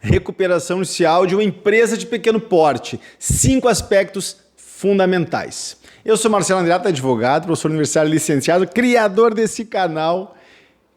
recuperação judicial de uma empresa de pequeno porte. 5 aspectos fundamentais. Eu sou Marcelo Andreatta, advogado, professor universitário licenciado, criador desse canal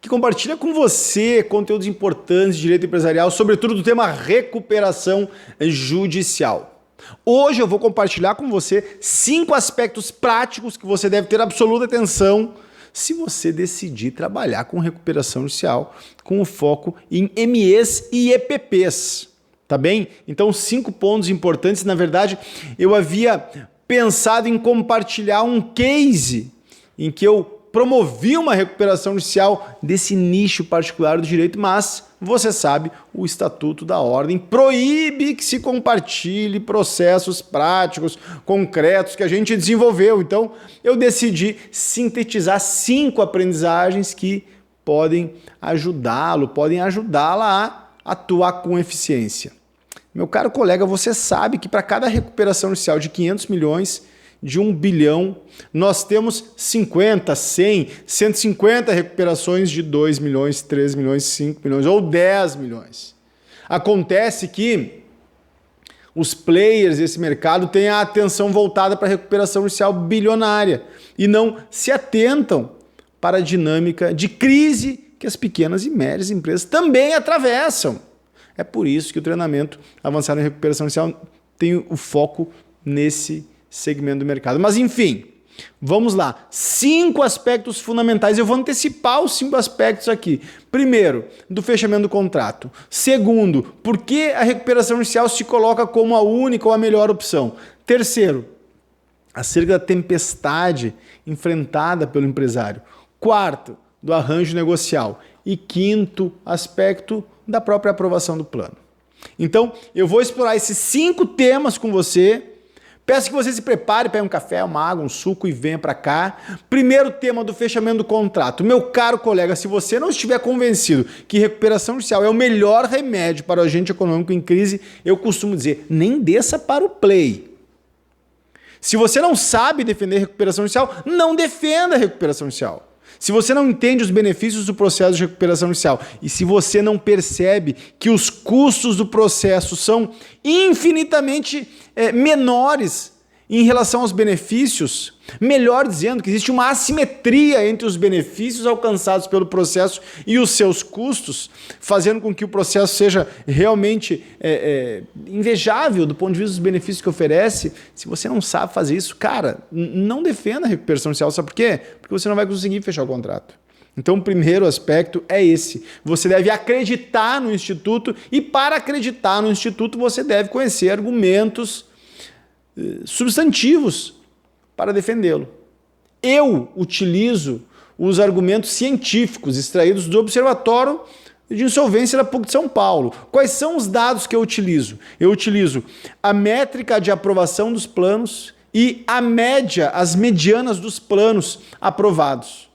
que compartilha com você conteúdos importantes de direito empresarial, sobretudo do tema recuperação judicial. Hoje eu vou compartilhar com você 5 aspectos práticos que você deve ter absoluta atenção se você decidir trabalhar com recuperação judicial, com o foco em MEs e EPPs, tá bem? Então, 5 pontos importantes. Na verdade, eu havia pensado em compartilhar um case em que eu promovi uma recuperação judicial desse nicho particular do direito, mas você sabe, o Estatuto da Ordem proíbe que se compartilhe processos práticos, concretos que a gente desenvolveu. Então, eu decidi sintetizar 5 aprendizagens que podem ajudá-la a atuar com eficiência. Meu caro colega, você sabe que para cada recuperação judicial de 500 milhões, de 1 bilhão, nós temos 50, 100, 150 recuperações de 2 milhões, 3 milhões, 5 milhões ou 10 milhões. Acontece que os players desse mercado têm a atenção voltada para a recuperação judicial bilionária e não se atentam para a dinâmica de crise que as pequenas e médias empresas também atravessam. É por isso que o treinamento avançado em recuperação judicial tem o foco nesse segmento do mercado. Mas enfim, vamos lá. 5 aspectos fundamentais. Eu vou antecipar os 5 aspectos aqui. Primeiro, do fechamento do contrato. Segundo, por que a recuperação judicial se coloca como a única ou a melhor opção? Terceiro, acerca da tempestade enfrentada pelo empresário. Quarto, do arranjo negocial. E quinto aspecto, da própria aprovação do plano. Então, eu vou explorar esses 5 temas com você. Peço que você se prepare, pegue um café, uma água, um suco e venha para cá. Primeiro tema do fechamento do contrato. Meu caro colega, se você não estiver convencido que recuperação judicial é o melhor remédio para o agente econômico em crise, eu costumo dizer, nem desça para o play. Se você não sabe defender recuperação judicial, não defenda a recuperação judicial. Se você não entende os benefícios do processo de recuperação judicial e se você não percebe que os custos do processo são infinitamente menores em relação aos benefícios, melhor dizendo, que existe uma assimetria entre os benefícios alcançados pelo processo e os seus custos, fazendo com que o processo seja realmente invejável do ponto de vista dos benefícios que oferece. Se você não sabe fazer isso, cara, não defenda a recuperação judicial. Sabe por quê? Porque você não vai conseguir fechar o contrato. Então, o primeiro aspecto é esse. Você deve acreditar no Instituto e, para acreditar no Instituto, você deve conhecer argumentos substantivos para defendê-lo. Eu utilizo os argumentos científicos extraídos do Observatório de Insolvência da PUC de São Paulo. Quais são os dados que eu utilizo? Eu utilizo a métrica de aprovação dos planos e a média, as medianas dos planos aprovados.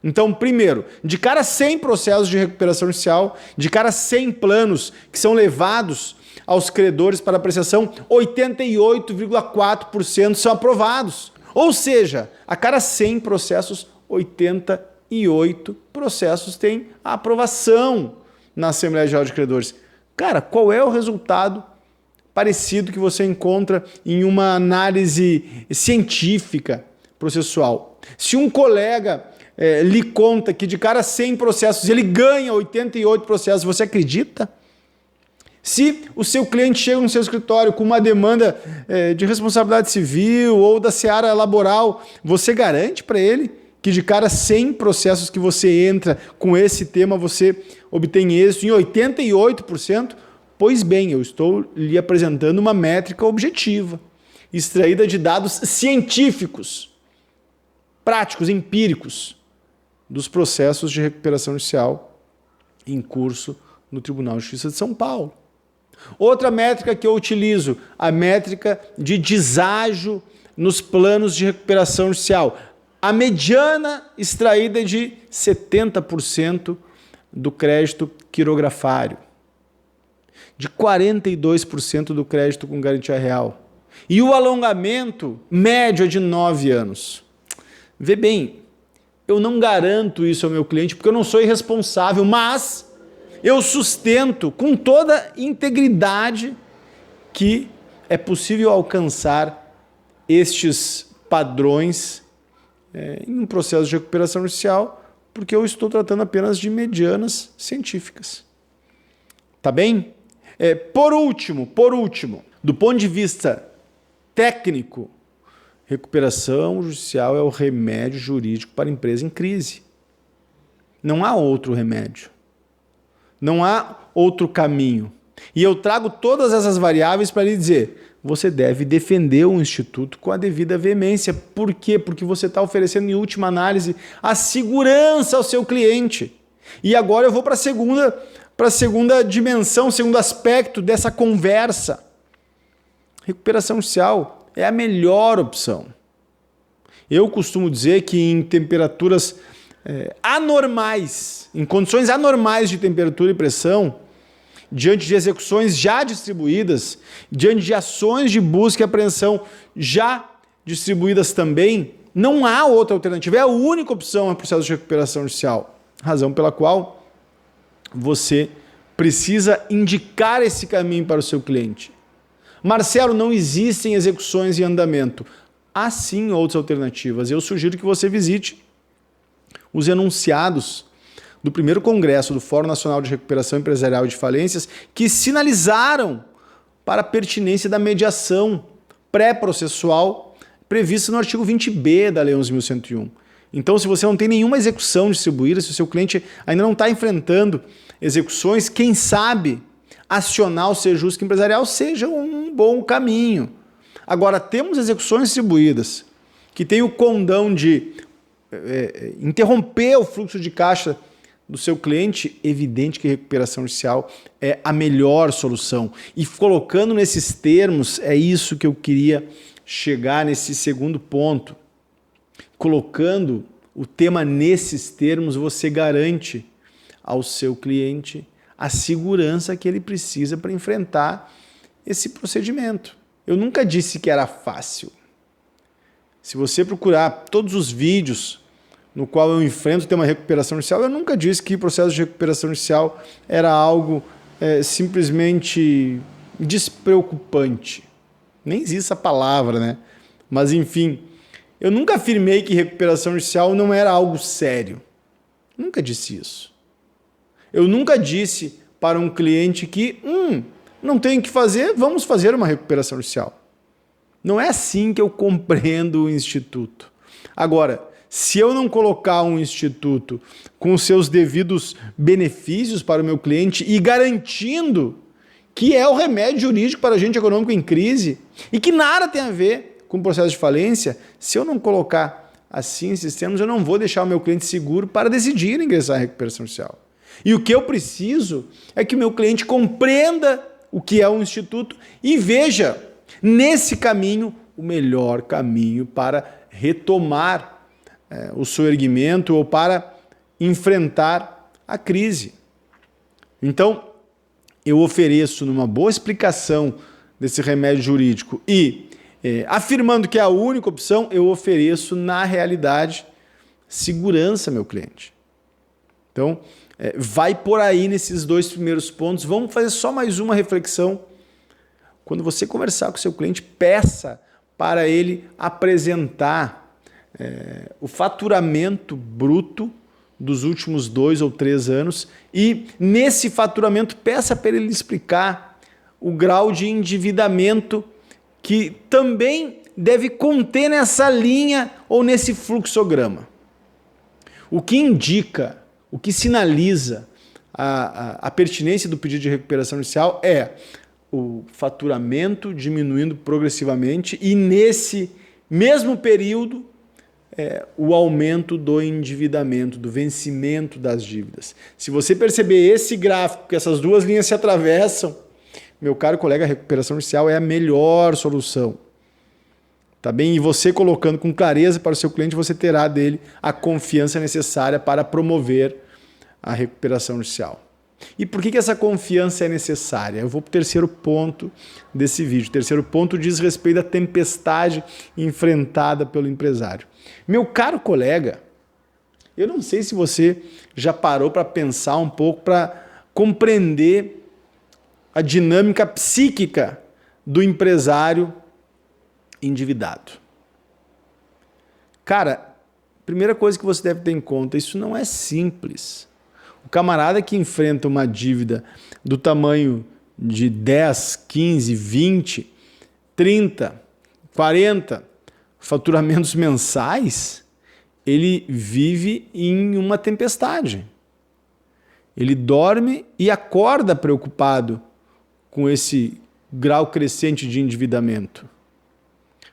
Então, primeiro, de cada 100 processos de recuperação judicial, de cada 100 planos que são levados aos credores para apreciação, 88,4% são aprovados. Ou seja, a cada 100 processos, 88 processos têm a aprovação na Assembleia Geral de Credores. Cara, qual é o resultado parecido que você encontra em uma análise científica processual? Se um colega lhe conta que de cada 100 processos ele ganha 88 processos, você acredita? Se o seu cliente chega no seu escritório com uma demanda de responsabilidade civil ou da seara laboral, você garante para ele que de cada 100 processos que você entra com esse tema, você obtém êxito em 88%? Pois bem, eu estou lhe apresentando uma métrica objetiva, extraída de dados científicos, práticos, empíricos, dos processos de recuperação judicial em curso no Tribunal de Justiça de São Paulo. Outra métrica que eu utilizo, a métrica de deságio nos planos de recuperação judicial. A mediana extraída de 70% do crédito quirografário, de 42% do crédito com garantia real. E o alongamento médio é de 9 anos. Vê bem, eu não garanto isso ao meu cliente porque eu não sou irresponsável, mas eu sustento com toda integridade que é possível alcançar estes padrões em um processo de recuperação judicial, porque eu estou tratando apenas de medianas científicas. Tá bem? Por último, do ponto de vista técnico, recuperação judicial é o remédio jurídico para a empresa em crise. Não há outro remédio. Não há outro caminho. E eu trago todas essas variáveis para lhe dizer, você deve defender o instituto com a devida veemência. Por quê? Porque você está oferecendo, em última análise, a segurança ao seu cliente. E agora eu vou para a segunda dimensão, segundo aspecto dessa conversa. Recuperação judicial é a melhor opção. Eu costumo dizer que em temperaturas anormais, em condições anormais de temperatura e pressão, diante de execuções já distribuídas, diante de ações de busca e apreensão já distribuídas também, não há outra alternativa. É a única opção no processo de recuperação judicial. Razão pela qual você precisa indicar esse caminho para o seu cliente. Marcelo, não existem execuções em andamento. Há sim outras alternativas. Eu sugiro que você visite os enunciados do primeiro congresso do Fórum Nacional de Recuperação Empresarial e de Falências, que sinalizaram para a pertinência da mediação pré-processual prevista no artigo 20b da Lei 11.101. Então, se você não tem nenhuma execução distribuída, se o seu cliente ainda não está enfrentando execuções, quem sabe acionar o Sejusc Empresarial seja um bom caminho. Agora, temos execuções distribuídas que têm o condão de interromper o fluxo de caixa do seu cliente, evidente que recuperação judicial é a melhor solução. E colocando nesses termos, é isso que eu queria chegar nesse segundo ponto. Colocando o tema nesses termos, você garante ao seu cliente a segurança que ele precisa para enfrentar esse procedimento. Eu nunca disse que era fácil. Se você procurar todos os vídeos no qual eu enfrento o tema recuperação judicial, eu nunca disse que o processo de recuperação judicial era algo simplesmente despreocupante. Nem existe essa palavra, né? Mas, enfim, eu nunca afirmei que recuperação judicial não era algo sério. Nunca disse isso. Eu nunca disse para um cliente que não tem o que fazer, vamos fazer uma recuperação judicial. Não é assim que eu compreendo o instituto. Agora, se eu não colocar um instituto com os seus devidos benefícios para o meu cliente e garantindo que é o remédio jurídico para agente econômico em crise e que nada tem a ver com o processo de falência, se eu não colocar assim esses termos, eu não vou deixar o meu cliente seguro para decidir ingressar em recuperação judicial. E o que eu preciso é que o meu cliente compreenda o que é um instituto e veja nesse caminho o melhor caminho para retomar o seu erguimento ou para enfrentar a crise. Então, eu ofereço numa boa explicação desse remédio jurídico e afirmando que é a única opção, eu ofereço na realidade segurança ao meu cliente. Então, vai por aí nesses dois primeiros pontos. Vamos fazer só mais uma reflexão. Quando você conversar com o seu cliente, peça para ele apresentar o faturamento bruto dos últimos 2 ou 3 anos e nesse faturamento peça para ele explicar o grau de endividamento que também deve conter nessa linha ou nesse fluxograma. O que indica, o que sinaliza a pertinência do pedido de recuperação judicial é o faturamento diminuindo progressivamente e nesse mesmo período o aumento do endividamento, do vencimento das dívidas. Se você perceber esse gráfico, que essas duas linhas se atravessam, meu caro colega, a recuperação judicial é a melhor solução. Tá bem? E você colocando com clareza para o seu cliente, você terá dele a confiança necessária para promover a recuperação judicial. E por que essa confiança é necessária? Eu vou para o terceiro ponto desse vídeo. O terceiro ponto diz respeito à tempestade enfrentada pelo empresário. Meu caro colega, eu não sei se você já parou para pensar um pouco, para compreender a dinâmica psíquica do empresário endividado. Cara, primeira coisa que você deve ter em conta, isso não é simples. O camarada que enfrenta uma dívida do tamanho de 10, 15, 20, 30, 40 faturamentos mensais, ele vive em uma tempestade. Ele dorme e acorda preocupado com esse grau crescente de endividamento.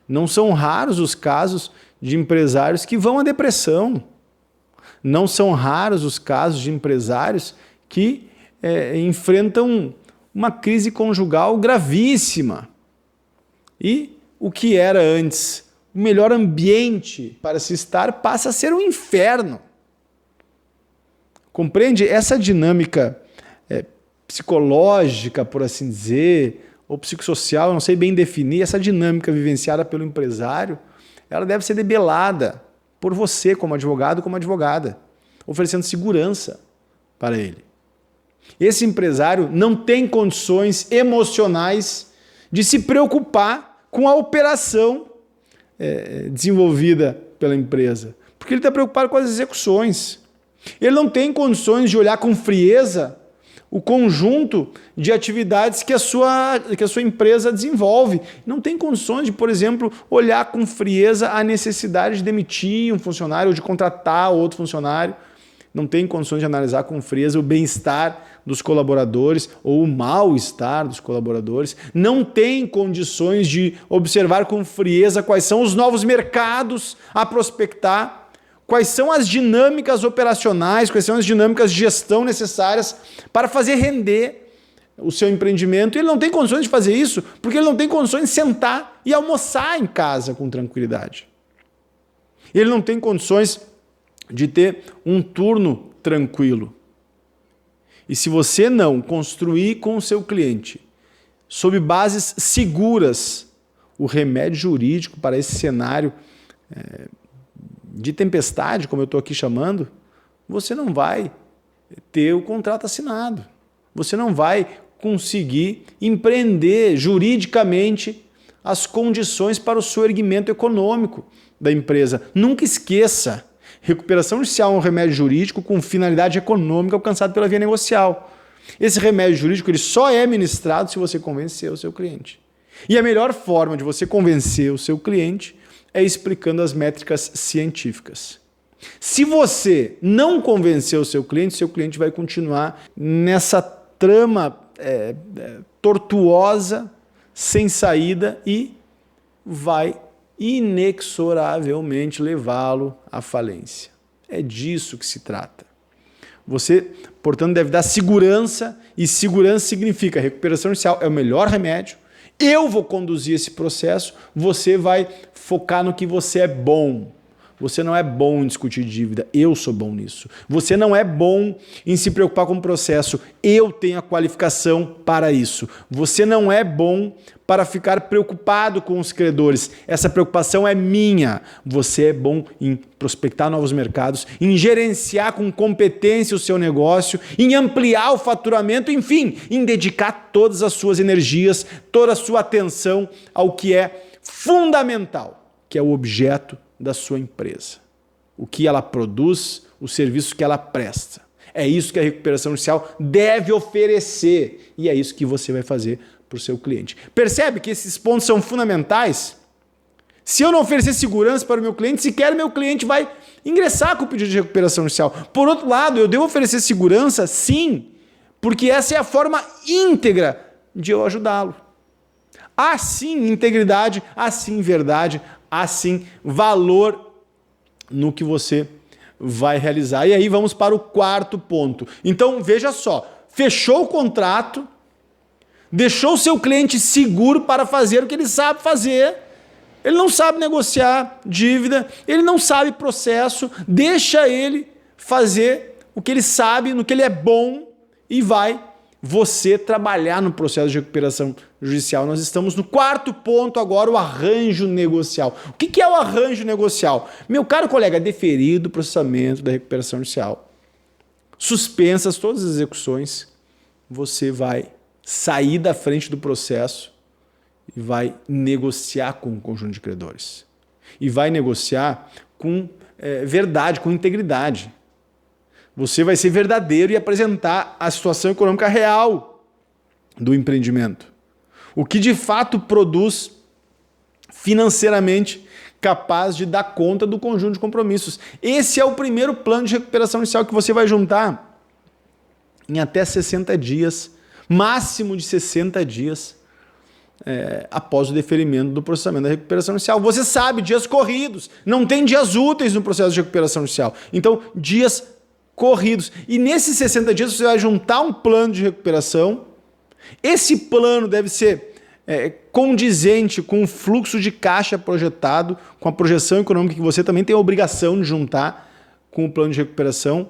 Não são raros os casos de empresários que vão à depressão. Não são raros os casos de empresários que enfrentam uma crise conjugal gravíssima. E o que era antes o melhor ambiente para se estar passa a ser um inferno. Compreende? Essa dinâmica psicológica, por assim dizer, ou psicossocial, eu não sei bem definir, essa dinâmica vivenciada pelo empresário, ela deve ser debelada por você como advogado, como advogada, oferecendo segurança para ele. Esse empresário não tem condições emocionais de se preocupar com a operação desenvolvida pela empresa, porque ele está preocupado com as execuções. Ele não tem condições de olhar com frieza o conjunto de atividades que a sua empresa desenvolve. Não tem condições de, por exemplo, olhar com frieza a necessidade de demitir um funcionário ou de contratar outro funcionário. Não tem condições de analisar com frieza o bem-estar dos colaboradores ou o mal-estar dos colaboradores. Não tem condições de observar com frieza quais são os novos mercados a prospectar, quais são as dinâmicas operacionais, quais são as dinâmicas de gestão necessárias para fazer render o seu empreendimento. Ele não tem condições de fazer isso porque ele não tem condições de sentar e almoçar em casa com tranquilidade. Ele não tem condições de ter um turno tranquilo. E se você não construir com o seu cliente, sob bases seguras, o remédio jurídico para esse cenário de tempestade, como eu estou aqui chamando, você não vai ter o contrato assinado. Você não vai conseguir empreender juridicamente as condições para o soerguimento econômico da empresa. Nunca esqueça, recuperação judicial é um remédio jurídico com finalidade econômica alcançado pela via negocial. Esse remédio jurídico ele só é ministrado se você convencer o seu cliente. E a melhor forma de você convencer o seu cliente é explicando as métricas científicas. Se você não convencer o seu cliente vai continuar nessa trama tortuosa, sem saída e vai inexoravelmente levá-lo à falência. É disso que se trata. Você, portanto, deve dar segurança, e segurança significa recuperação judicial é o melhor remédio. Eu vou conduzir esse processo, você vai focar no que você é bom. Você não é bom em discutir dívida, eu sou bom nisso. Você não é bom em se preocupar com o processo, eu tenho a qualificação para isso. Você não é bom para ficar preocupado com os credores, essa preocupação é minha. Você é bom em prospectar novos mercados, em gerenciar com competência o seu negócio, em ampliar o faturamento, enfim, em dedicar todas as suas energias, toda a sua atenção ao que é fundamental, que é o objeto da sua empresa. O que ela produz, o serviço que ela presta. É isso que a recuperação judicial deve oferecer e é isso que você vai fazer para o seu cliente. Percebe que esses pontos são fundamentais? Se eu não oferecer segurança para o meu cliente, sequer meu cliente vai ingressar com o pedido de recuperação judicial. Por outro lado, eu devo oferecer segurança, sim, porque essa é a forma íntegra de eu ajudá-lo. Há sim integridade, há sim verdade, há sim valor no que você vai realizar. E aí vamos para o quarto ponto. Então, veja só, fechou o contrato, deixou o seu cliente seguro para fazer o que ele sabe fazer. Ele não sabe negociar dívida, ele não sabe processo, deixa ele fazer o que ele sabe, no que ele é bom e vai você trabalhar no processo de recuperação judicial. Nós estamos no quarto ponto agora, o arranjo negocial. O que é o arranjo negocial? Meu caro colega, deferido o processamento da recuperação judicial, suspensas todas as execuções, você vai sair da frente do processo e vai negociar com o conjunto de credores. E vai negociar com verdade, com integridade. Você vai ser verdadeiro e apresentar a situação econômica real do empreendimento. O que de fato produz financeiramente capaz de dar conta do conjunto de compromissos. Esse é o primeiro plano de recuperação inicial que você vai juntar em até 60 dias, máximo de 60 dias após o deferimento do processamento da recuperação inicial. Você sabe, dias corridos, não tem dias úteis no processo de recuperação inicial. Então, dias corridos. E nesses 60 dias você vai juntar um plano de recuperação. Esse plano deve ser condizente com o fluxo de caixa projetado, com a projeção econômica que você também tem a obrigação de juntar com o plano de recuperação,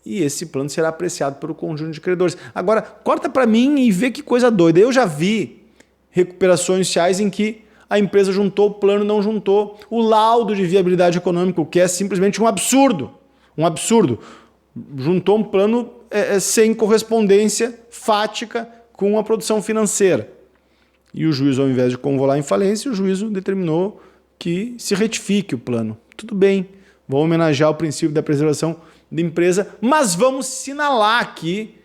e esse plano será apreciado pelo conjunto de credores. Agora, corta para mim e vê que coisa doida. Eu já vi recuperações iniciais em que a empresa juntou, o plano não juntou, o laudo de viabilidade econômica, o que é simplesmente um absurdo. Um absurdo. Juntou um plano sem correspondência fática com a produção financeira. E o juízo, ao invés de convolar em falência, o juízo determinou que se retifique o plano. Tudo bem, vamos homenagear o princípio da preservação da empresa, mas vamos sinalar aqui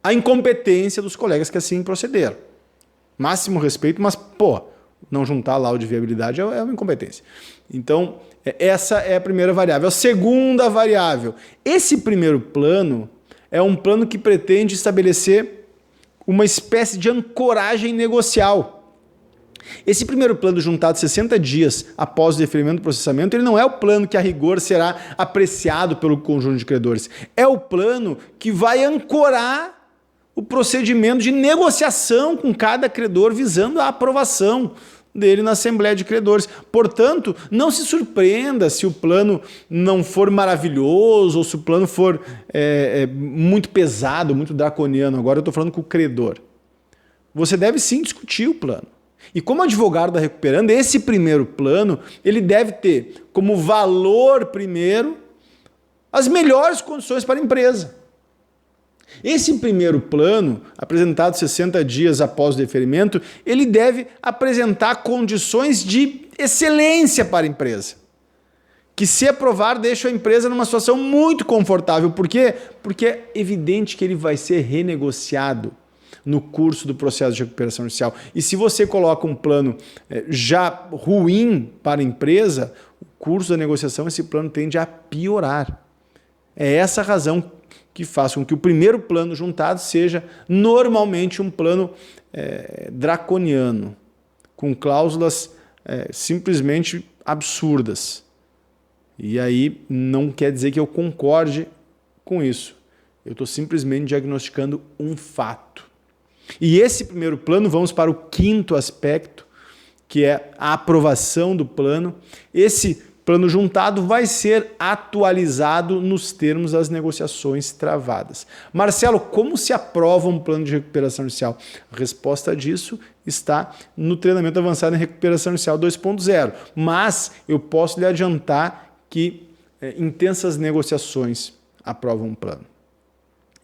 a incompetência dos colegas que assim procederam. Máximo respeito, mas, não juntar laudo de viabilidade é uma incompetência. Então, essa é a primeira variável. A segunda variável, esse primeiro plano é um plano que pretende estabelecer uma espécie de ancoragem negocial. Esse primeiro plano juntado 60 dias após o deferimento do processamento, ele não é o plano que a rigor será apreciado pelo conjunto de credores. É o plano que vai ancorar o procedimento de negociação com cada credor visando a aprovação dele na Assembleia de Credores. Portanto, não se surpreenda se o plano não for maravilhoso ou se o plano for muito pesado, muito draconiano. Agora eu estou falando com o credor. Você deve sim discutir o plano. E como advogado da recuperanda, esse primeiro plano ele deve ter como valor primeiro as melhores condições para a empresa. Esse primeiro plano, apresentado 60 dias após o deferimento, ele deve apresentar condições de excelência para a empresa, que, se aprovar, deixa a empresa numa situação muito confortável. Por quê? Porque é evidente que ele vai ser renegociado no curso do processo de recuperação inicial. E se você coloca um plano já ruim para a empresa, o curso da negociação, esse plano tende a piorar. É essa a razão que faz com que o primeiro plano juntado seja normalmente um plano draconiano, com cláusulas simplesmente absurdas. E aí não quer dizer que eu concorde com isso. Eu estou simplesmente diagnosticando um fato. E esse primeiro plano, vamos para o quinto aspecto, que é a aprovação do plano. Esse plano juntado vai ser atualizado nos termos das negociações travadas. Marcelo, como se aprova um plano de recuperação inicial? A resposta disso está no treinamento avançado em recuperação inicial 2.0. Mas eu posso lhe adiantar que intensas negociações aprovam um plano.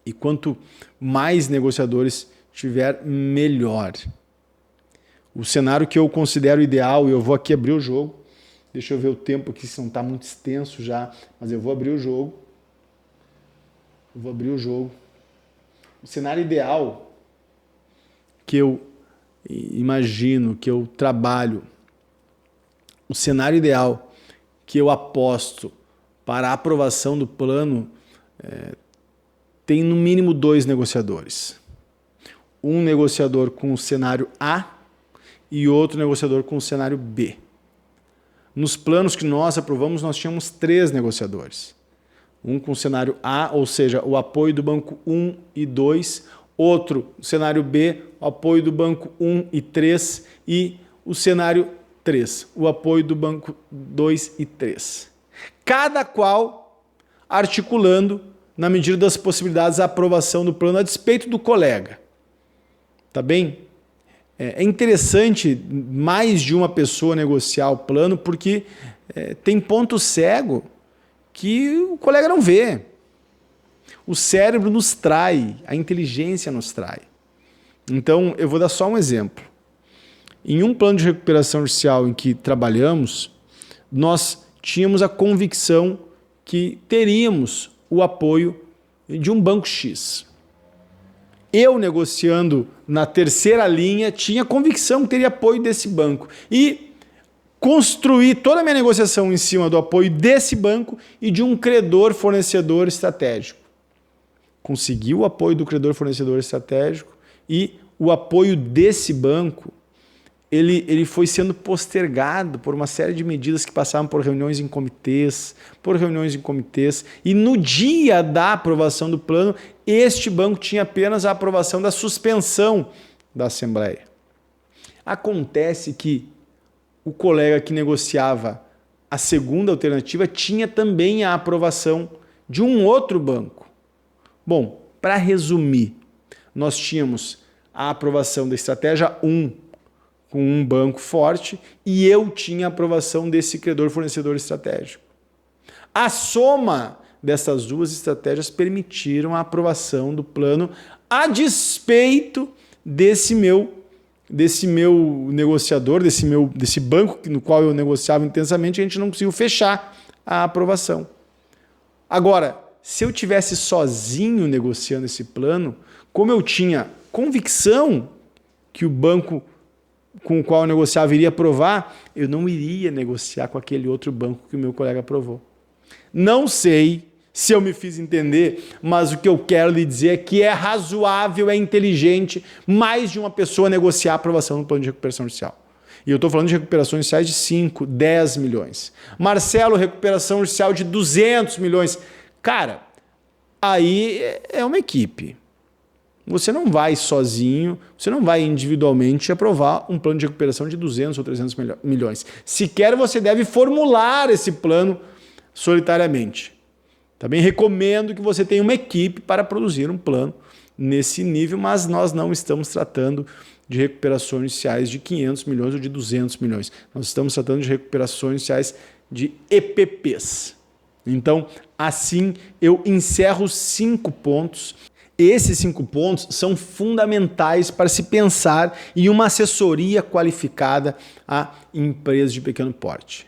E quanto mais negociadores tiver, melhor. O cenário que eu considero ideal, e eu vou aqui abrir o jogo, deixa eu ver o tempo aqui, se não está muito extenso já, mas eu vou abrir o jogo. O cenário ideal que eu imagino, que eu trabalho, o cenário ideal que eu aposto para a aprovação do plano tem no mínimo 2 negociadores. Um negociador com o cenário A e outro negociador com o cenário B. Nos planos que nós aprovamos, nós tínhamos 3 negociadores. Um com o cenário A, ou seja, o apoio do banco 1 e 2. Outro, o cenário B, o apoio do banco 1 e 3. E o cenário 3, o apoio do banco 2 e 3. Cada qual articulando, na medida das possibilidades, a aprovação do plano a despeito do colega. Tá bem? É interessante mais de uma pessoa negociar o plano porque tem ponto cego que o colega não vê. O cérebro nos trai, a inteligência nos trai. Então, eu vou dar só um exemplo. Em um plano de recuperação judicial em que trabalhamos, nós tínhamos a convicção que teríamos o apoio de um banco X. Eu, negociando na terceira linha, tinha convicção que teria apoio desse banco. E construí toda a minha negociação em cima do apoio desse banco e de um credor fornecedor estratégico. Consegui o apoio do credor fornecedor estratégico e o apoio desse banco ele foi sendo postergado por uma série de medidas que passavam por reuniões em comitês, e no dia da aprovação do plano, este banco tinha apenas a aprovação da suspensão da Assembleia. Acontece que o colega que negociava a segunda alternativa tinha também a aprovação de um outro banco. Bom, para resumir, nós tínhamos a aprovação da estratégia 1 com um banco forte e eu tinha a aprovação desse credor fornecedor estratégico. A soma dessas duas estratégias permitiram a aprovação do plano a despeito desse meu negociador, desse banco no qual eu negociava intensamente, a gente não conseguiu fechar a aprovação. Agora, se eu tivesse sozinho negociando esse plano, como eu tinha convicção que o banco com o qual eu negociava iria aprovar, eu não iria negociar com aquele outro banco que o meu colega aprovou. Não sei se eu me fiz entender, mas o que eu quero lhe dizer é que é razoável, é inteligente mais de uma pessoa negociar a aprovação no plano de recuperação judicial. E eu estou falando de recuperações judiciais de 5, 10 milhões. Marcelo, recuperação judicial de 200 milhões. Cara, aí é uma equipe. Você não vai sozinho, você não vai individualmente aprovar um plano de recuperação de 200 ou 300 milhões. Sequer você deve formular esse plano solitariamente. Também recomendo que você tenha uma equipe para produzir um plano nesse nível, mas nós não estamos tratando de recuperações judiciais de 500 milhões ou de 200 milhões. Nós estamos tratando de recuperações judiciais de EPPs. Então, assim, eu encerro 5 pontos. Esses 5 pontos são fundamentais para se pensar em uma assessoria qualificada a empresas de pequeno porte.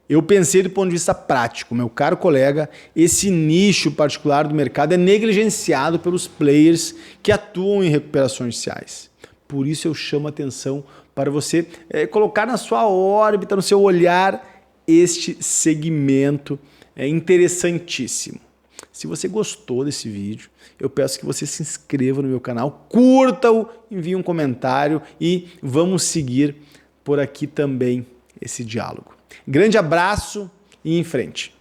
Eu pensei do ponto de vista prático, meu caro colega, esse nicho particular do mercado é negligenciado pelos players que atuam em recuperações judiciais. Por isso eu chamo a atenção para você colocar na sua órbita, no seu olhar, este segmento interessantíssimo. Se você gostou desse vídeo, eu peço que você se inscreva no meu canal, curta-o, envie um comentário e vamos seguir por aqui também esse diálogo. Grande abraço e em frente.